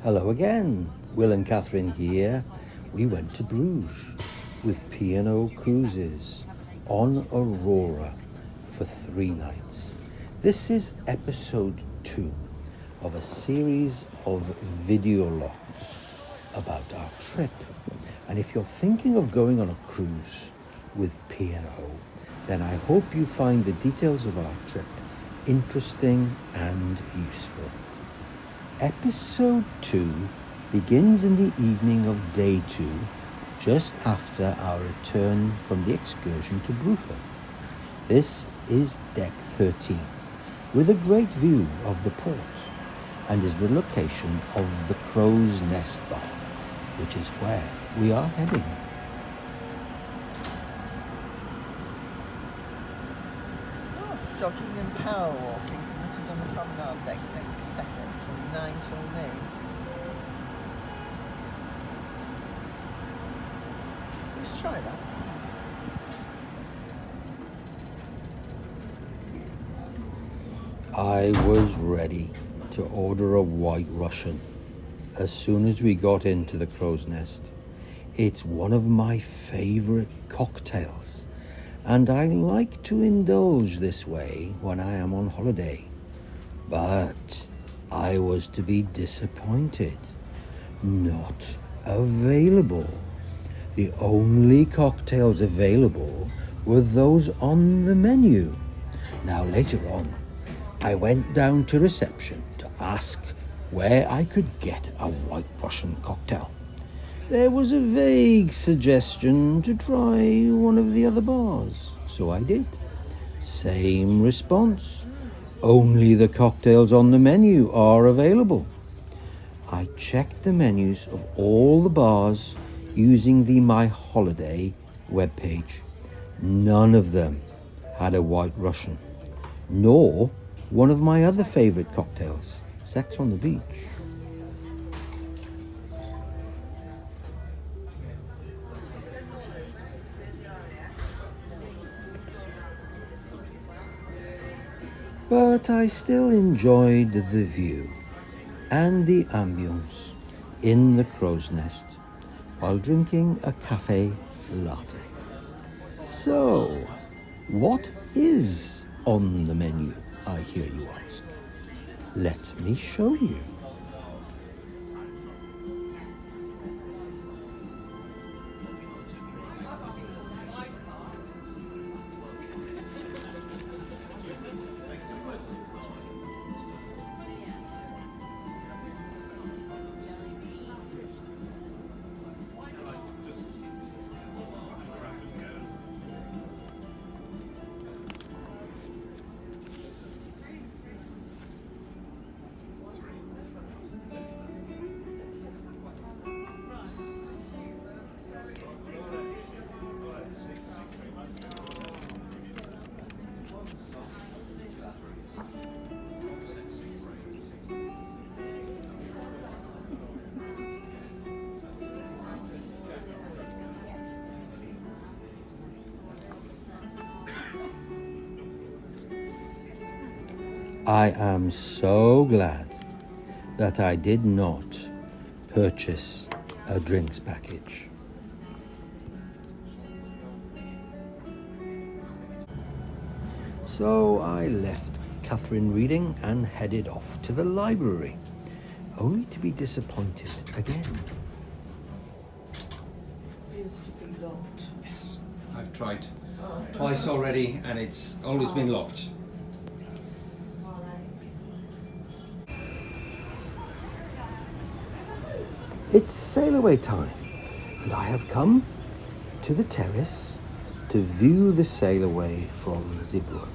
Hello again, Will and Catherine here. We went to Brugge with O Cruises on Aurora for 3 nights. This is episode 2 of a series of video logs about our trip. And if you're thinking of going on a cruise with P&O, then I hope you find the details of our trip interesting and useful. Episode 2 begins in the evening of day 2, just after our return from the excursion to Brugge. This is deck 13, with a great view of the port, and is the location of the Crow's Nest Bar, which is where we are heading. Jogging and power walking permitted on the promenade deck 7 from 9 till noon. Let's try that. I was ready to order a White Russian as soon as we got into the Crow's Nest. It's one of my favourite cocktails, and I like to indulge this way when I am on holiday. But I was to be disappointed. Not available. The only cocktails available were those on the menu. Now later on, I went down to reception to ask where I could get a White Russian cocktail. There was a vague suggestion to try one of the other bars, so I did. Same response. Only the cocktails on the menu are available. I checked the menus of all the bars using the My Holiday webpage. None of them had a White Russian, nor one of my other favourite cocktails, Sex on the Beach. But I still enjoyed the view and the ambience in the Crow's Nest while drinking a cafe latte. So, what is on the menu, I hear you ask? Let me show you. I am so glad that I did not purchase a drinks package. So I left Catherine reading and headed off to the library, only to be disappointed again. Appears to be locked. Yes, I've tried twice already and it's always been locked. It's sail away time, and I have come to the terrace to view the sail away from Brugge.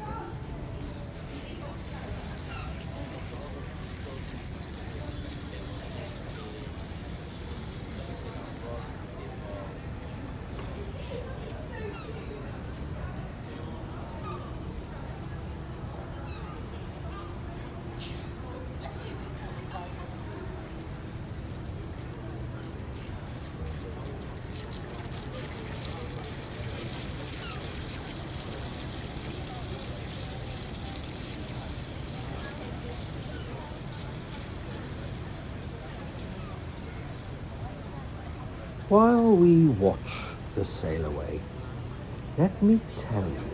While we watch the sail away, let me tell you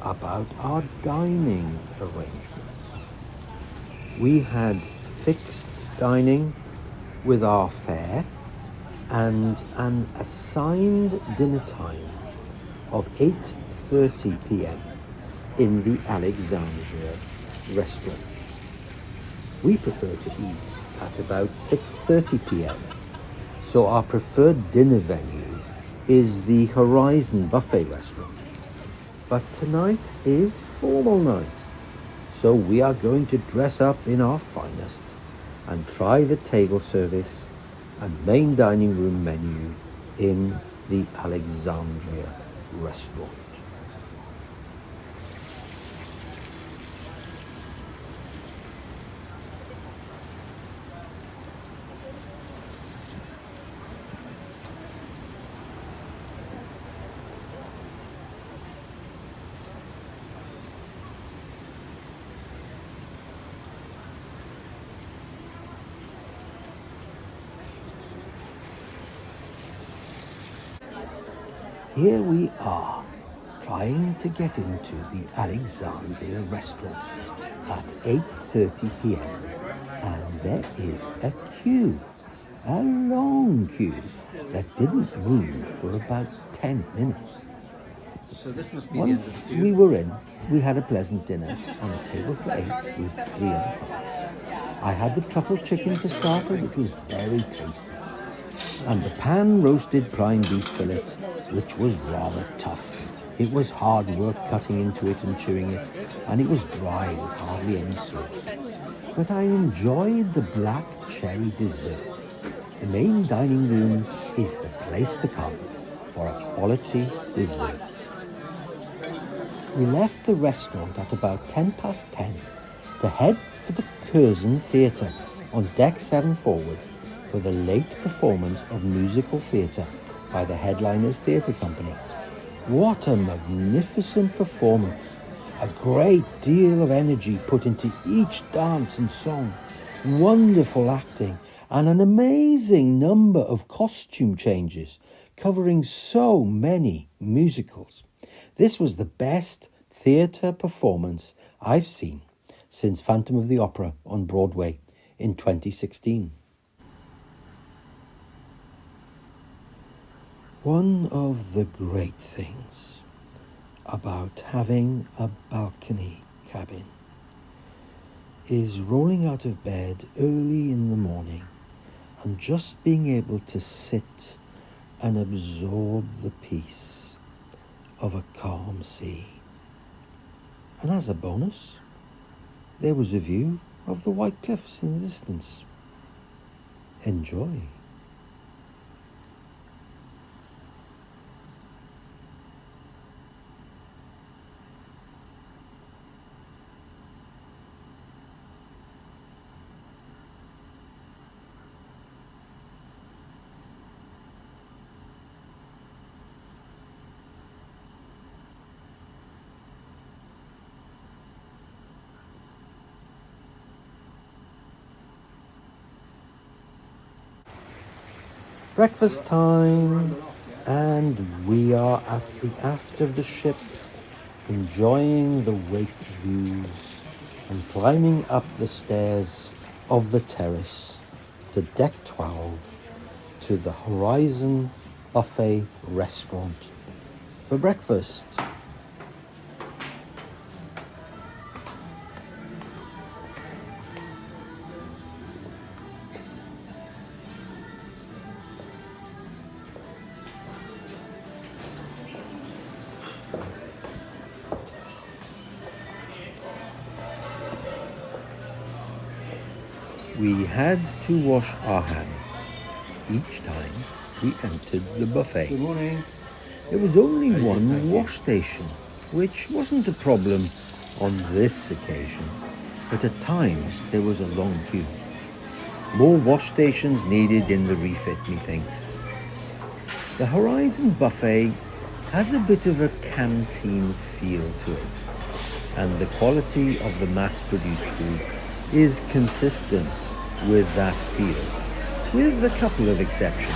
about our dining arrangements. We had fixed dining with our fare and an assigned dinner time of 8:30 p.m. in the Alexandria restaurant. We prefer to eat at about 6:30 p.m. So our preferred dinner venue is the Horizon Buffet restaurant. But tonight is formal night, so we are going to dress up in our finest and try the table service and main dining room menu in the Alexandria restaurant. Here we are, trying to get into the Alexandria restaurant at 8:30 p.m. And there is a queue, a long queue that didn't move for about 10 minutes. So this must be Once the end of the we queue. were in, we had a pleasant dinner on a table for 8 with 3 other couples. I had the truffle chicken for starter, which was very tasty, and the pan-roasted prime beef fillet, which was rather tough. It was hard work cutting into it and chewing it, and it was dry with hardly any sauce. But I enjoyed the black cherry dessert. The main dining room is the place to come for a quality dessert. We left the restaurant at about 10:10 to head for the Curzon Theatre on deck 7 forward for the late performance of musical theatre by the Headliners Theatre Company. What a magnificent performance! A great deal of energy put into each dance and song, wonderful acting, and an amazing number of costume changes covering so many musicals. This was the best theatre performance I've seen since Phantom of the Opera on Broadway in 2016. One of the great things about having a balcony cabin is rolling out of bed early in the morning and just being able to sit and absorb the peace of a calm sea. And as a bonus, there was a view of the White Cliffs in the distance. Enjoy. Breakfast time, and we are at the aft of the ship, enjoying the wake views and climbing up the stairs of the terrace to deck 12 to the Horizon Buffet restaurant for breakfast. We had to wash our hands each time we entered the buffet. Good morning. There was only one wash station, which wasn't a problem on this occasion, but at times there was a long queue. More wash stations needed in the refit, methinks. The Horizon Buffet has a bit of a canteen feel to it, and the quality of the mass-produced food is consistent with that feel, with a couple of exceptions.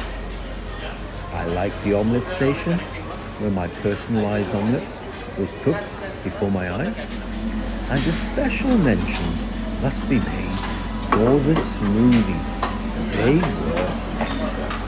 I like the omelette station, where my personalised omelette was cooked before my eyes. And a special mention must be made for the smoothies. They were excellent.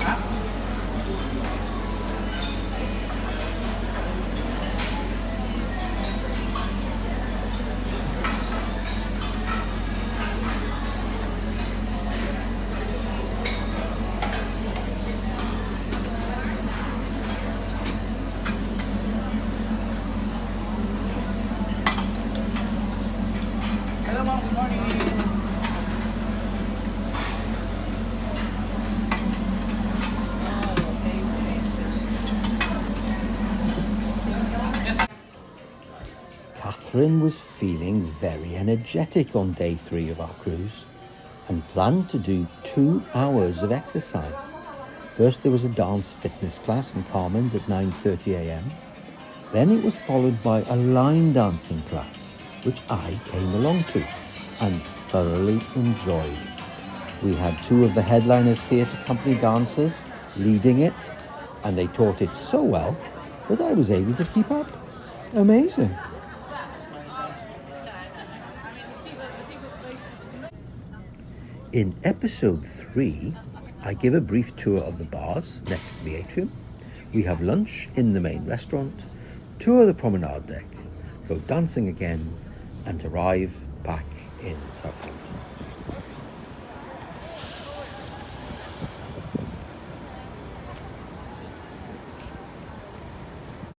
Hello, Mom. Good morning. Catherine was feeling very energetic on day 3 of our cruise and planned to do 2 hours of exercise. First there was a dance fitness class in Carmen's at 9:30 a.m. Then it was followed by a line dancing class, which I came along to and thoroughly enjoyed. We had 2 of the headliners theatre company dancers leading it, and they taught it so well that I was able to keep up. Amazing. In episode 3, I give a brief tour of the bars next to the atrium. We have lunch in the main restaurant, tour the promenade deck, go dancing again, and arrive back in Southampton.